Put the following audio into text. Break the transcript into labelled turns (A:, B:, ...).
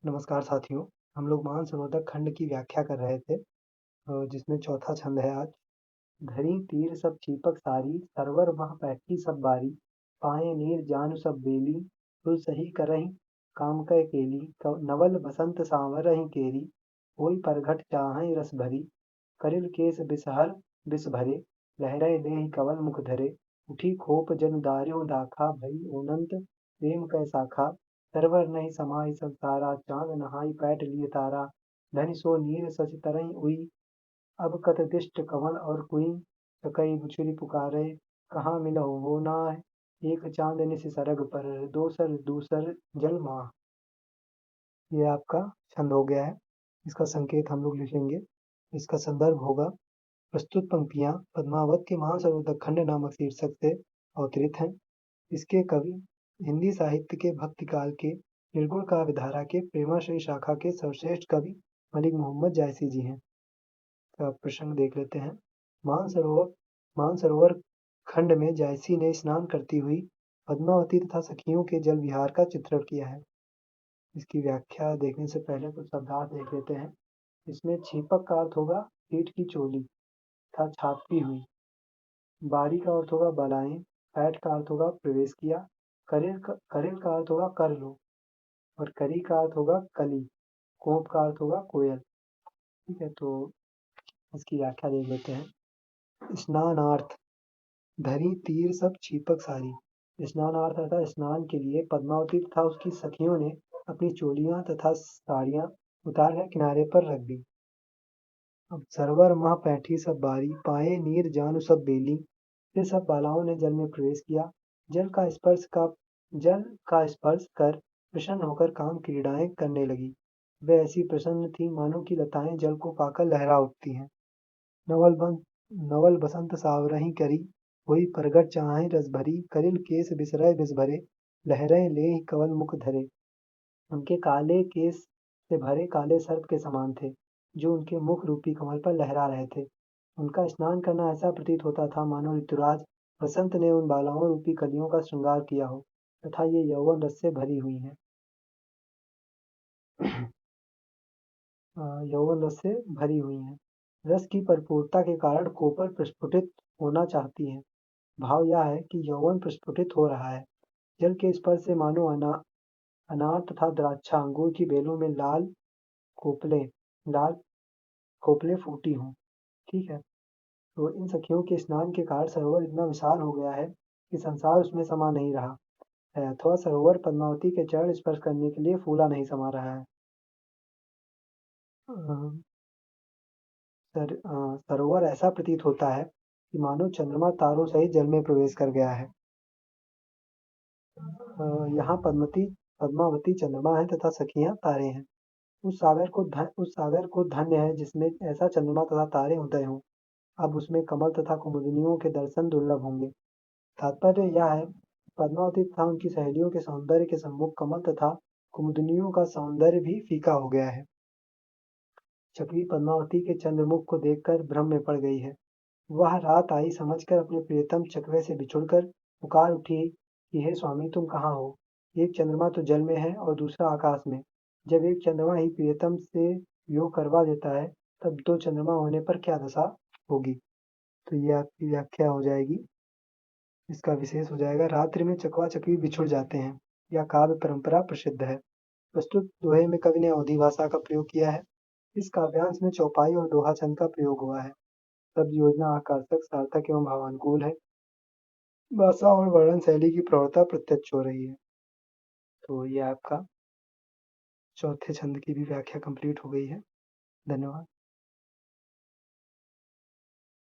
A: नमस्कार साथियों, हम लोग मानसरोवर खंड की व्याख्या कर रहे थे जिसमें चौथा छंद है आज। धरी तीर सब चीपक सारी, सरवर मह पैठी सब बारी, पाए नीर जानु सब बेली, तुल सही करहीं काम कै केली, नवल बसंत सांवरहीं केरी, होई परघट चाहं रस भरी, करिल केस बिसहर बिस भरे, लहरै लेहि कवल मुख धरे, उठी खोप जन दार्यों दाखा, भई ओनंत प्रेम कै साखा, सरवर नहीं समाहि सब सारा, चाँद नहाई पैठ लिय तारा, धनि सो नीर सच तरहीं उई, अब कत दिष्ट कवन और कुई, सकई बुछुरि पुकारे, कहाँ मिलहु हो नाहि, एक चाँद निसि सरग पर, दोसर दूसर जल माह। ये आपका छंद हो गया है। इसका संकेत हम लोग लिखेंगे। इसका संदर्भ होगा प्रस्तुत पंक्तियां पद्मावत के मानसरोवर खंड नामक शीर्षक से अवतरित हैं। इसके कवि हिंदी साहित्य के भक्ति काल के निर्गुण काव्य धारा के प्रेमाश्रयी शाखा के सर्वश्रेष्ठ कवि मलिक मोहम्मद जायसी जी हैं। तो आप प्रसंग देख लेते हैं। मानसरोवर खंड में जायसी ने स्नान करती हुई पद्मावती तथा सखियों के जल विहार का चित्रण किया है। इसकी व्याख्या देखने से पहले कुछ शब्दार्थ देख लेते हैं। इसमें छीपक का अर्थ होगा पीठ की चोली तथा छापती हुई। बारी का अर्थ होगा बलाएं। पैठ का अर्थ होगा प्रवेश किया। करेल का अर्थ होगा कर लो। और करी का अर्थ होगा कली। कोप का अर्थ होगा कोयल। ठीक है, तो इसकी व्याख्या देख लेते हैं। स्नानार्थ धरी तीर सब छीपक सारी। स्नानार्थ अर्थात स्नान के लिए पद्मावती तथा उसकी सखियों ने अपनी चोलियां तथा साड़ियां उतार कर किनारे पर रख दी। अब सरवर मह पैठी सब बारी, पाए नीर जानु सब बेली। फिर सब बालाओं ने जल में प्रवेश किया। जल का स्पर्श कर प्रसन्न होकर काम क्रीड़ाएं करने लगी। वे ऐसी प्रसन्न थी मानो की लताएं जल को पाकर लहरा उठती हैं। नवल बसंत सावरहीं करी, हुई परगट चाहं रस भरी, करिल केस बिसरै बिस भरे, लहरै लेहि कवल मुख धरे। उनके काले केस से भरे काले सर्प के समान थे, जो उनके मुख रूपी कमल पर लहरा रहे थे। उनका स्नान करना ऐसा प्रतीत होता था मानो ऋतुराज बसंत ने उन बालाओं रूपी कलियों का श्रृंगार किया हो तथा ये यौवन रस से भरी हुई हैं। यौवन रस से भरी हुई हैं। रस की परिपूर्णता के कारण कोपर प्रस्फुटित होना चाहती हैं। भाव यह है कि यौवन प्रस्फुटित हो रहा है। जल के स्पर्श से मानो अनार तथा द्राक्षा अंगूर की बेलों में लाल खोपले फूटी हों। ठीक है, तो इन सखियों के स्नान के कारण सरोवर इतना विशाल हो गया है कि संसार उसमें समा नहीं रहा है, अथवा सरोवर पद्मावती के चरण स्पर्श करने के लिए फूला नहीं समा रहा है। सरोवर ऐसा प्रतीत होता है कि मानो चंद्रमा तारों सहित जल में प्रवेश कर गया है। यहाँ पद्मावती चंद्रमा है तथा सखियां तारे हैं। उस सागर को धन्य है जिसमें ऐसा चंद्रमा तथा तारे उदय हों। अब उसमें कमल तथा कुमुदिनियों के दर्शन दुर्लभ होंगे। तात्पर्य यह है, पद्मावती तथा उनकी सहेलियों के सौंदर्य के सम्मुख कमल तथा कुमुदिनियों का सौंदर्य भी फीका हो गया है। चकवी पद्मावती के चंद्रमुख को देखकर भ्रम में पड़ गई है। वह रात आई समझकर अपने प्रियतम चकवे से बिछुड़कर पुकार उठी कि हे स्वामी, तुम कहाँ हो? एक चंद्रमा तो जल में है और दूसरा आकाश में। जब एक चंद्रमा ही प्रियतम से वियोग करवा देता है, तब दो चंद्रमा होने पर क्या दशा होगी? तो ये आपकी व्याख्या हो जाएगी। इसका विशेष हो जाएगा, रात्रि में चकवा चकवी बिछुड़ जाते हैं। यह काव्य परंपरा प्रसिद्ध है। प्रस्तुत दोहे में कवि ने अवधी भाषा का प्रयोग किया है। इस काव्यांश में चौपाई और दोहा छंद का प्रयोग हुआ है। शब्द योजना आकर्षक, सार्थक एवं भावानुकूल है। भाषा और वर्णन शैली की प्रौढ़ता प्रत्यक्ष हो रही है। तो ये आपका चौथे छंद की भी व्याख्या कंप्लीट हो गई है। धन्यवाद।